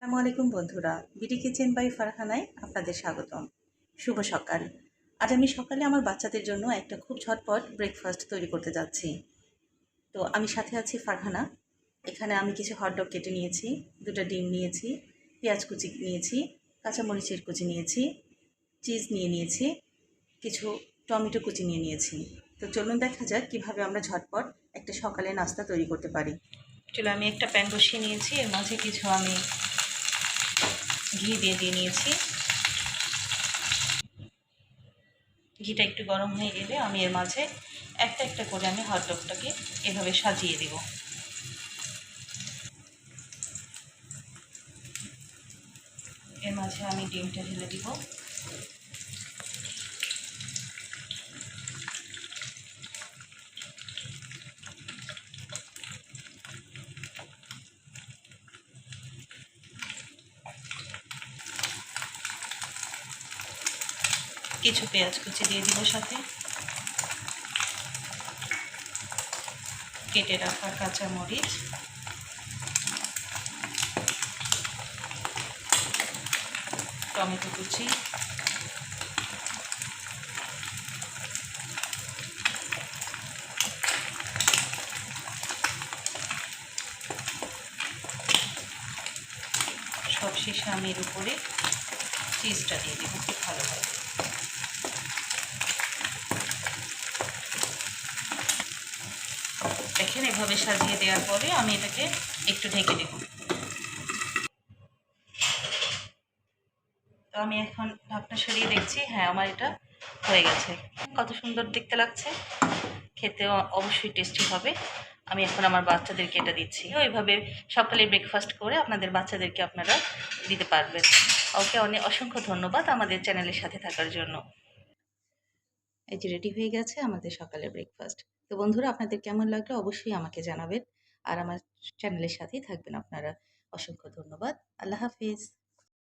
আসসালামু আলাইকুম বন্ধুরা, বিডি কিচেন বাই ফারহানায় আপনাদের স্বাগতম। শুভ সকাল। আজ আমি সকালে আমার বাচ্চাদের জন্য একটা খুব ঝটপট ব্রেকফাস্ট তৈরি করতে যাচ্ছি। তো আমি সাথে আছি ফারহানা। এখানে আমি কিছু হটডগ কেটে নিয়েছি, দুটো ডিম নিয়েছি, পেঁয়াজ কুচি নিয়েছি, কাঁচামরিচের কুচি নিয়েছি, চিজ নিয়েছি, কিছু টমেটো কুচি নিয়েছি। তো চলুন দেখা যাক কীভাবে আমরা ঝটপট একটা সকালে নাস্তা তৈরি করতে পারি। চলো, আমি একটা প্যান বসিয়ে নিয়েছি, এর মাঝে কিছু আমি ঘি দিয়ে নিয়েছি। ঘিটা একটু গরম হয়ে গেলে আমি এর মাঝে একটা একটা করে আমি হটডগটাকে এভাবে সাজিয়ে দেব। এর মাঝে আমি ডিমটা ঢেলে দিব। কিছু পেঁয়াজ কুচি দিয়ে দিব, সাথে কেটে রাখা কাঁচামরিচ, টমেটো কুচি, সব শেষে আমি এর উপরে চিজটা দিয়ে দেবো খুব ভালোভাবে। দেখেন, এভাবে সাজিয়ে দেওয়ার পরে আমি এটাকে একটু ঢেকে দেব। তো আমি এখন ঢাকনা সরিয়ে দেখছি, হ্যাঁ, আমার এটা হয়ে গেছে। কত সুন্দর দেখতে লাগছে, খেতেও অবশ্যই টেস্টি হবে। আমি এখন আমার বাচ্চাদেরকে এটা দিচ্ছি। ওইভাবে সকালে ব্রেকফাস্ট করে আপনাদের বাচ্চাদেরকে আপনারা দিতে পারবেন। ওকে, অসংখ্য ধন্যবাদ আমাদের চ্যানেলের সাথে থাকার জন্য। এই যে রেডি হয়ে গেছে আমাদের সকালের ব্রেকফাস্ট। তো বন্ধুরা, আপনাদের কেমন লাগলো অবশ্যই আমাকে জানাবেন, আর আমার চ্যানেলের সাথেই থাকবেন আপনারা। অসংখ্য ধন্যবাদ। আল্লাহ হাফিজ।